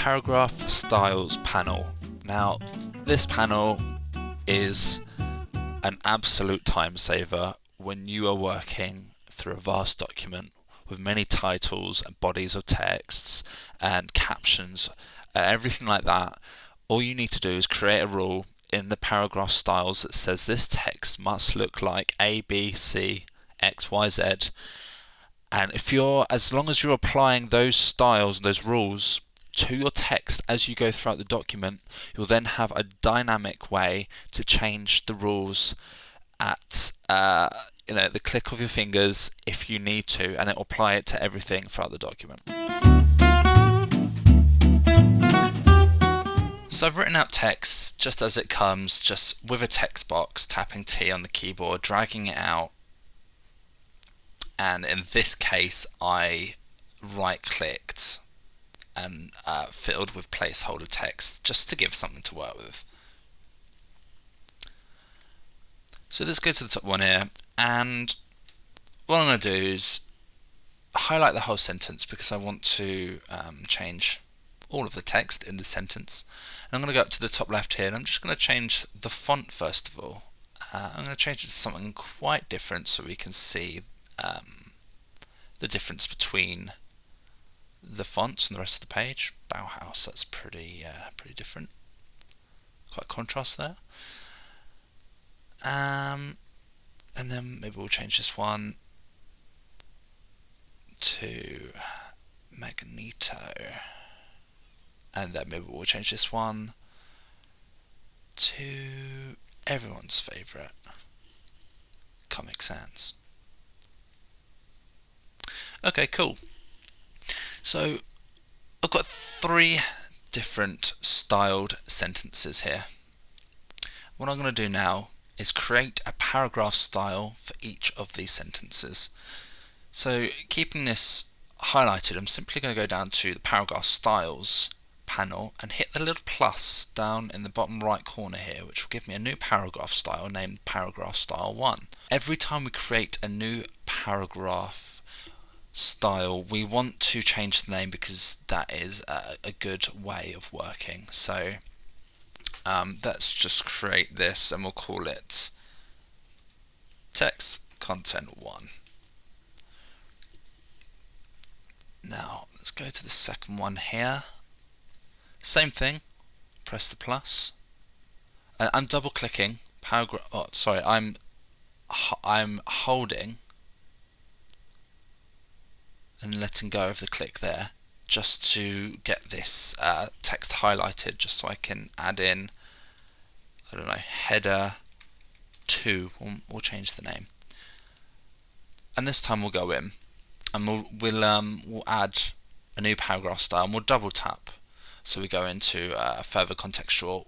Paragraph Styles panel. Now, this panel is an absolute time saver when you are working through a vast document with many titles and bodies of texts and captions, everything like that. All you need to do is create a rule in the paragraph styles that says this text must look like A, B, C, X, Y, Z. And as long as you're applying those styles, those rules to your text as you go throughout the document, you'll then have a dynamic way to change the rules at the click of your fingers if you need to, and it will apply it to everything throughout the document. So I've written out text just as it comes, just with a text box, tapping T on the keyboard, dragging it out, and in this case I right-clicked and filled with placeholder text just to give something to work with. So let's go to the top one here, and what I'm going to do is highlight the whole sentence because I want to change all of the text in the sentence. And I'm going to go up to the top left here, and I'm just going to change the font first of all. I'm going to change it to something quite different so we can see the difference between the fonts and the rest of the page. Bauhaus, that's pretty different. Quite contrast there. And then maybe we'll change this one to Magneto, and then maybe we'll change this one to everyone's favourite, Comic Sans. Okay, cool. So I've got 3 different styled sentences here. What I'm going to do now is create a paragraph style for each of these sentences. So keeping this highlighted, I'm simply going to go down to the paragraph styles panel and hit the little plus down in the bottom right corner here, which will give me a new paragraph style named paragraph style 1. Every time we create a new paragraph style, we want to change the name because that is a good way of working. So let's just create this and we'll call it text content 1. Now let's go to the second one here. Same thing, press the plus. I'm double clicking paragraph. Oh, sorry, I'm holding and letting go of the click there just to get this text highlighted, just so I can add in, I don't know, header 2. We'll change the name, and this time we'll go in and we'll add a new paragraph style, and we'll double tap so we go into a further contextual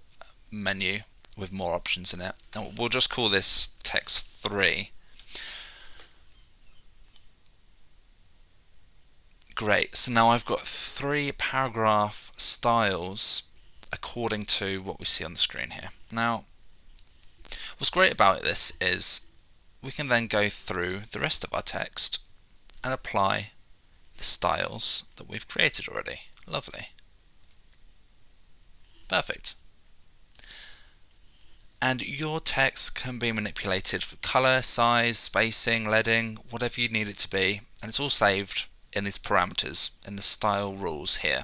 menu with more options in it, and we'll just call this text 3. Great, so now I've got 3 paragraph styles according to what we see on the screen here. Now, what's great about this is we can then go through the rest of our text and apply the styles that we've created already. Lovely. Perfect. And your text can be manipulated for colour, size, spacing, leading, whatever you need it to be, and it's all saved in these parameters in the style rules here.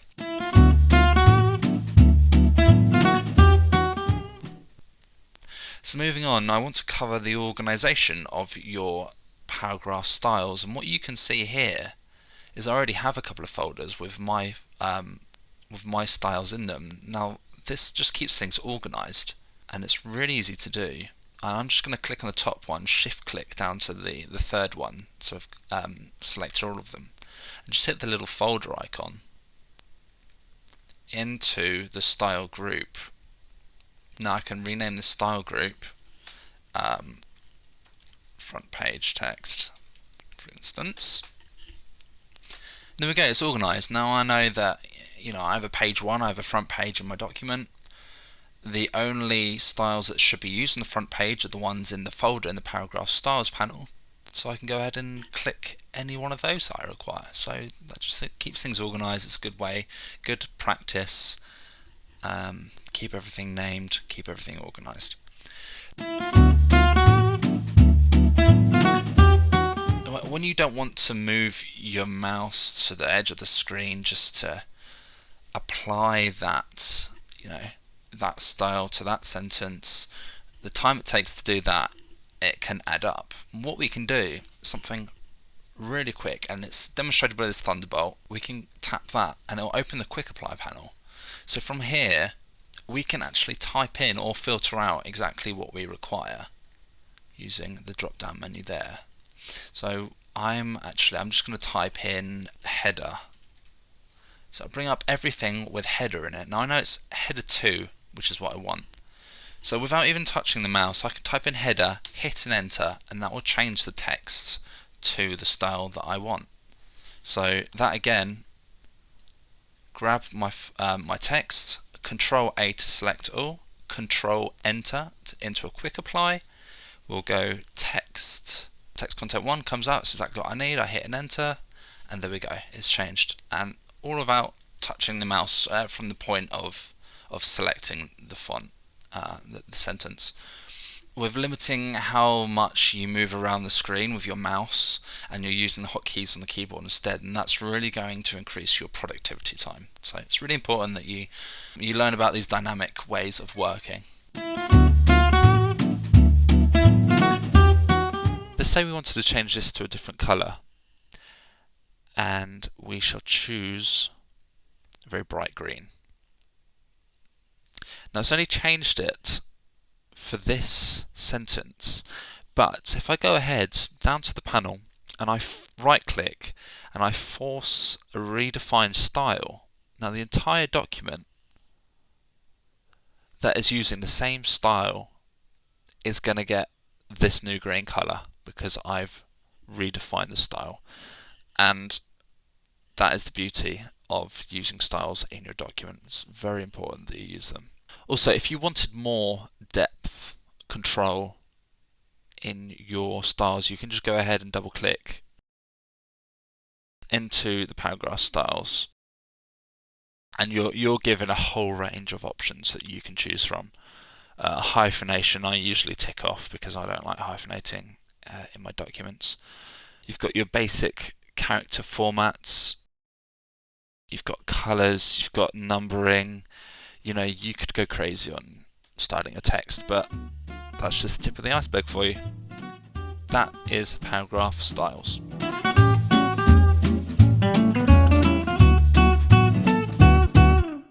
So moving on, I want to cover the organisation of your paragraph styles, and what you can see here is I already have a couple of folders with my styles in them. Now this just keeps things organised, and it's really easy to do. And I'm just going to click on the top one, shift click down to the third one, so I've selected all of them, and just hit the little folder icon into the style group. Now I can rename the style group front page text, for instance. There we go, it's organised. Now I know that I have a page 1, I have a front page in my document. The only styles that should be used on the front page are the ones in the folder in the paragraph styles panel. So I can go ahead and click any one of those that I require. So that just keeps things organised. It's a good way, good practice. Keep everything named, keep everything organised. When you don't want to move your mouse to the edge of the screen just to apply that, that style to that sentence, the time it takes to do that, it can add up. And what we can do, something really quick, and it's demonstrated by this Thunderbolt, we can tap that and it'll open the quick apply panel. So from here, we can actually type in or filter out exactly what we require using the drop down menu there. So I'm just going to type in header. So I'll bring up everything with header in it. Now I know it's header 2, which is what I want. So without even touching the mouse, I can type in header, hit and enter, and that will change the text to the style that I want. So that again, grab my text, Control A to select all, Control Enter into a quick apply. We'll go text content 1 comes out, it's exactly what I need. I hit and enter, and there we go, it's changed. And all without touching the mouse from the point of selecting the font, the sentence. With limiting how much you move around the screen with your mouse and you're using the hotkeys on the keyboard instead, and that's really going to increase your productivity time. So it's really important that you learn about these dynamic ways of working. Let's say we wanted to change this to a different colour, and we shall choose a very bright green. Now it's only changed it for this sentence, but if I go ahead down to the panel and I right click and I force a redefine style, now the entire document that is using the same style is going to get this new green colour because I've redefined the style. And that is the beauty of using styles in your document. It's very important that you use them. Also, if you wanted more depth control in your styles, you can just go ahead and double click into the paragraph styles, and you're given a whole range of options that you can choose from. Hyphenation I usually tick off because I don't like hyphenating in my documents. You've got your basic character formats, you've got colours, you've got numbering. You could go crazy on styling a text, but that's just the tip of the iceberg for you. That is paragraph styles.